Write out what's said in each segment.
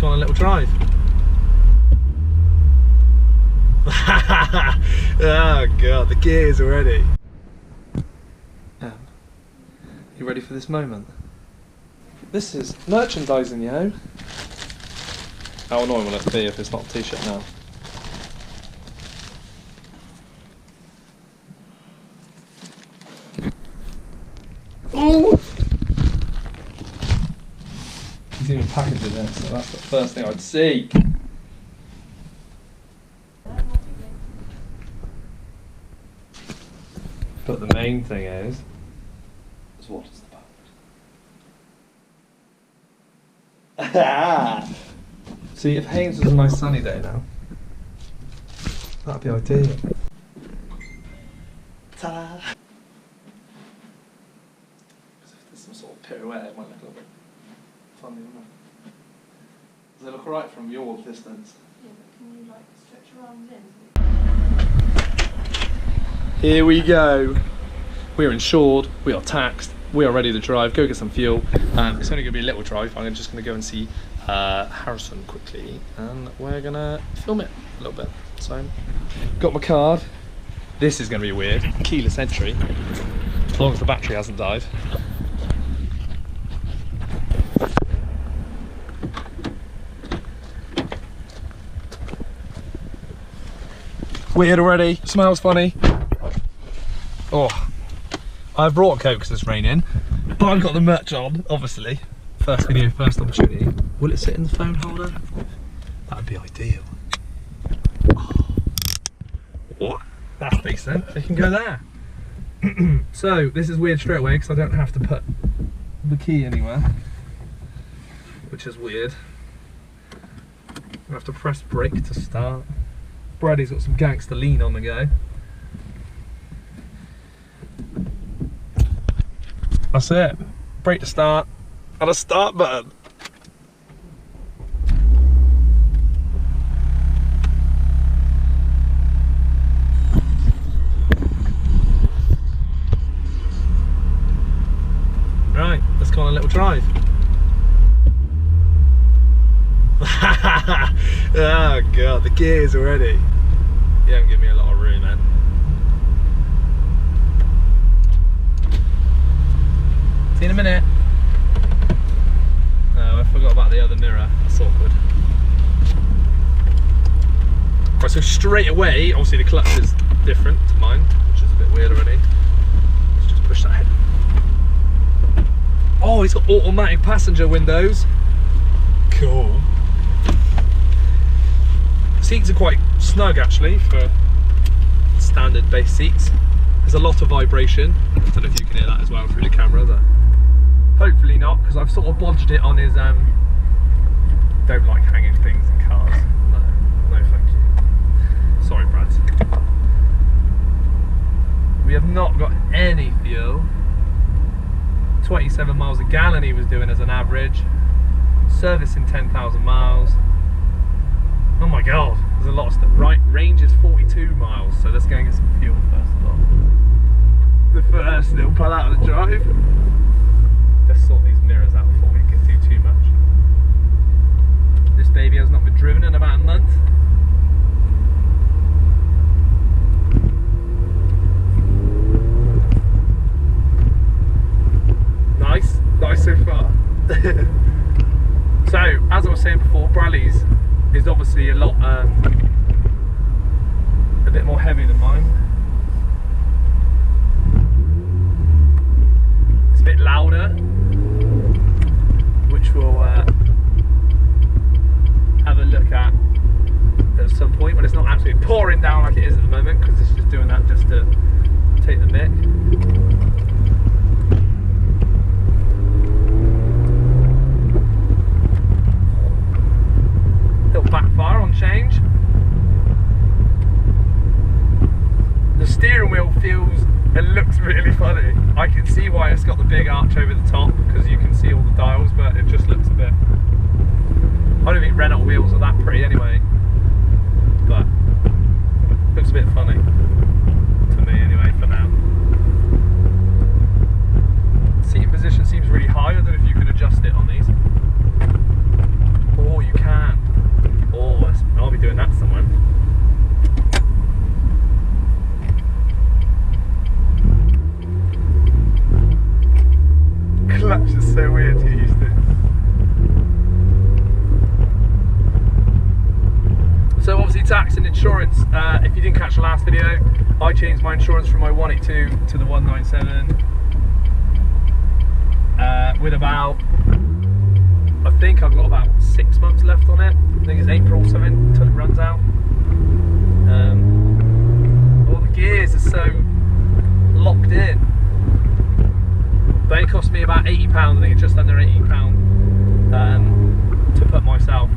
go on a little drive. Oh god, the gears already. You ready for this moment? This is merchandising, yo. How annoying will it be if it's not a t-shirt now? Oh! He's even packaged it there, so that's the first thing I'd see. But the main thing is what is the boat? See, if Haynes was a nice sunny day now, that'd be ideal. Ta-da! If there's some sort of pirouette, it might look a little bit funny, wouldn't it? Does it look alright from your distance? Yeah, but can you like stretch your arms in? Here we go. We are insured, we are taxed, we are ready to drive, go get some fuel. It's only going to be a little drive. I'm just going to go and see Harrison quickly and we're going to film it a little bit. So, got my card. This is going to be weird. Keyless entry, as long as the battery hasn't died. Weird already, smells funny. Oh, I've brought a Coke because it's raining, but I've got the merch on, obviously. First video, first opportunity. Will it sit in the phone holder? That would be ideal. Oh. What? That's decent, it can go there. So, this is weird straight away because I don't have to put the key anywhere, which is weird. I have to press brake to start. Brady's got some gangster lean on the go. That's it. Brake to start and a start button. Right, let's go on a little drive. Oh god, the gears already. You haven't given me a lot of room, man. See you in a minute. Oh, I forgot about the other mirror. That's awkward. Right, so straight away, obviously the clutch is different to mine, which is a bit weird already. Let's just push that ahead. Oh, he's got automatic passenger windows. Cool. Seats are quite snug actually for standard base seats. There's a lot of vibration. I don't know if you can hear that as well through the camera, but hopefully not, because I've sort of bodged it on his don't like hanging things in cars. No thank you. Sorry, Brad. We have not got any fuel. 27 miles a gallon he was doing as an average. Servicing 10,000 miles. Oh my god, there's a lot of stuff. Right, range is 42 miles, so let's go and get some fuel first of all. The first little pull out of the drive. Let's sort these mirrors out before we can do too much. This baby has not been driven in about a month. Nice, nice so far. So, as I was saying before, Bradley's is obviously a lot, a bit more heavy than mine. It's a bit louder, which we'll have a look at some point when it's not absolutely pouring down like it is at the moment, because it's just doing that just to take the mic. Little backfire on change. The steering wheel feels and looks really funny. I can see why it's got the big arch over the top, because you can see all the dials, but it just looks a bit... I don't think Renault wheels are that pretty anyway, but it looks a bit funny to me anyway for now. Seating position seems really high. I don't know if you can adjust it on these. Or you can. tax and insurance. If you didn't catch the last video, I changed my insurance from my 182 to the 197 with about, I think I've got about 6 months left on it. I think it's April something until it runs out. All the gears are so locked in. But it cost me about £80, I think it's just under £80 to put myself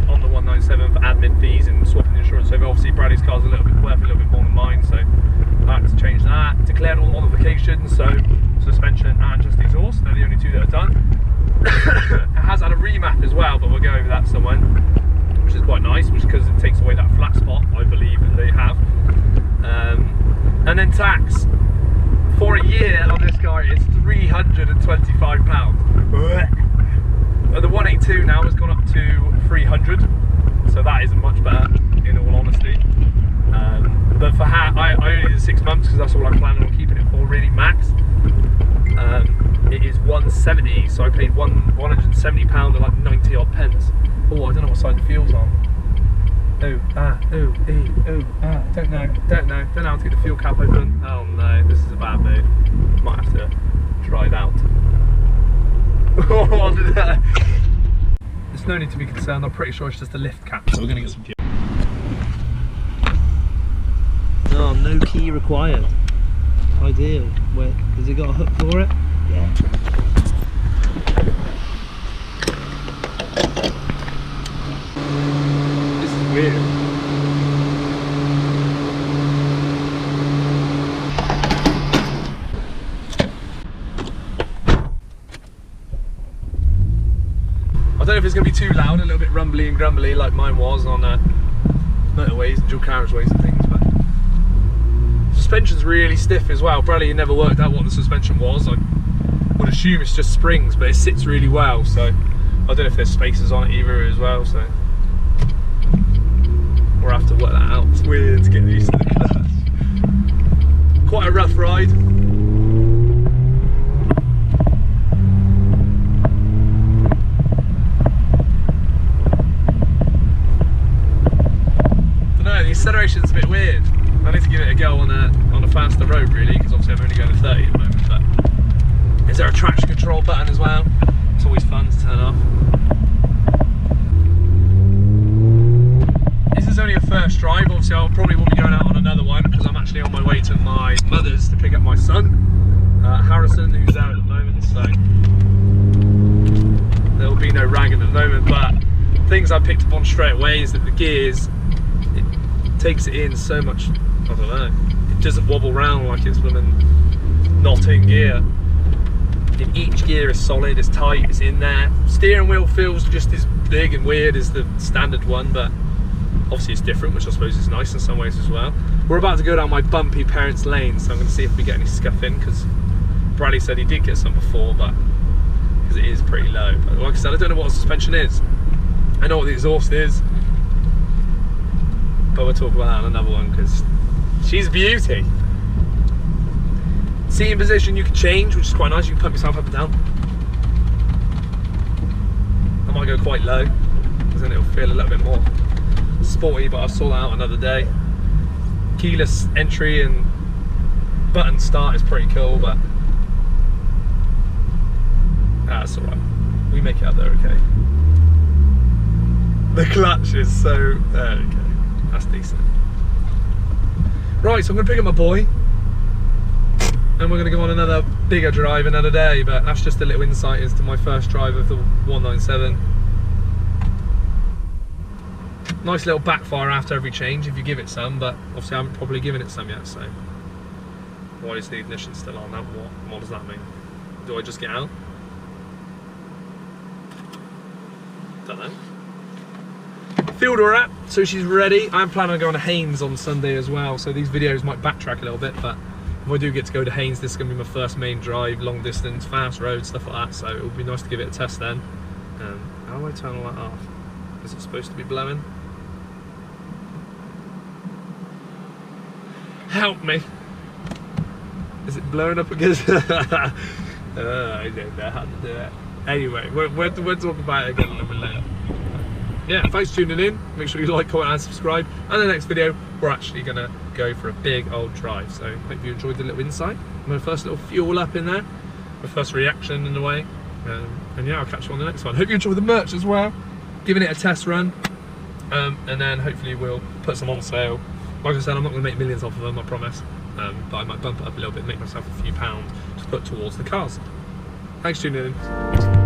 on the 197 for admin fees and swapping the insurance over. Obviously Bradley's car's a little bit worth a little bit more than mine, so I had to change that. Declared all modifications, so suspension and just exhaust, they're the only two that are done. It has had a remap as well, but we'll go over that somewhere, which is quite nice, which because it takes away that flat spot, I believe, that they have. And then tax for a year on this car is £325. The 182 now has gone up to 300, so that isn't much better, in all honesty. But for I only did 6 months because that's all I'm planning on keeping it for, really, max. It is 170, so I paid £170 and like 90 odd pence. Oh, I don't know what side the fuel's on. Don't know how to get the fuel cap open. Oh no, this is a bad move. Might have to try it out. There's no need to be concerned, I'm pretty sure it's just a lift cap, so we're going to get some fuel. Oh, no key required. Ideal. Wait, has it got a hook for it? Yeah. This is weird. I don't know if it's going to be too loud, a little bit rumbly and grumbly like mine was on motorways and dual carriageways and things, but suspension's really stiff as well. Bradley never worked out what the suspension was. I would assume it's just springs, but it sits really well, so I don't know if there's spacers on it either as well, so we'll have to work that out. It's weird to get used to the clutch. Quite a rough ride. The acceleration's a bit weird. I need to give it a go on a faster road, really, because obviously I'm only going to 30 at the moment. But is there a traction control button as well? It's always fun to turn off. This is only a first drive. Obviously I probably will be going out on another one because I'm actually on my way to my mother's to pick up my son, Harrison, who's there at the moment. So there will be no ragging at the moment. But things I picked up on straight away is that the gears, takes it in so much, I don't know, it doesn't wobble around like it's not in gear. In each gear is solid, it's tight, it's in there. Steering wheel feels just as big and weird as the standard one, but obviously it's different, which I suppose is nice in some ways as well. We're about to go down my bumpy parents' lane, so I'm going to see if we get any scuff in, because Bradley said he did get some before, but because it is pretty low. But like I said, I don't know what the suspension is. I know what the exhaust is, but we'll talk about that on another one because she's a beauty. Seating position you can change, which is quite nice. You can pump yourself up and down. I might go quite low because then it'll feel a little bit more sporty, but I'll sort that out another day. Keyless entry and button start is pretty cool, but that's alright. We make it up there, okay. The clutch is so, there we go. That's decent. Right, so I'm going to pick up my boy and we're going to go on another bigger drive another day, but that's just a little insight as to my first drive of the 197. Nice little backfire after every change if you give it some, but obviously I haven't probably given it some yet, so why is the ignition still on? What does that mean? Do I just get out? Don't know. Filled her up, so she's ready. I'm planning on going to Haynes on Sunday as well, so these videos might backtrack a little bit, but if I do get to go to Haynes, this is going to be my first main drive, long distance, fast road, stuff like that, so it would be nice to give it a test then. How do I turn all that off? Is it supposed to be blowing? Help me! Is it blowing up again? I don't know how to do it. Anyway, we'll talk about it again a little bit later. yeah, thanks for tuning in. Make sure you like, comment and subscribe. And the next video, we're actually gonna go for a big old drive. So hope you enjoyed the little insight. My first little fuel up in there. My first reaction in a way. And yeah, I'll catch you on the next one. Hope you enjoy the merch as well. Giving it a test run. And then hopefully we'll put some on sale. Like I said, I'm not gonna make millions off of them, I promise. But I might bump it up a little bit, make myself a few pounds to put towards the cars. Thanks for tuning in.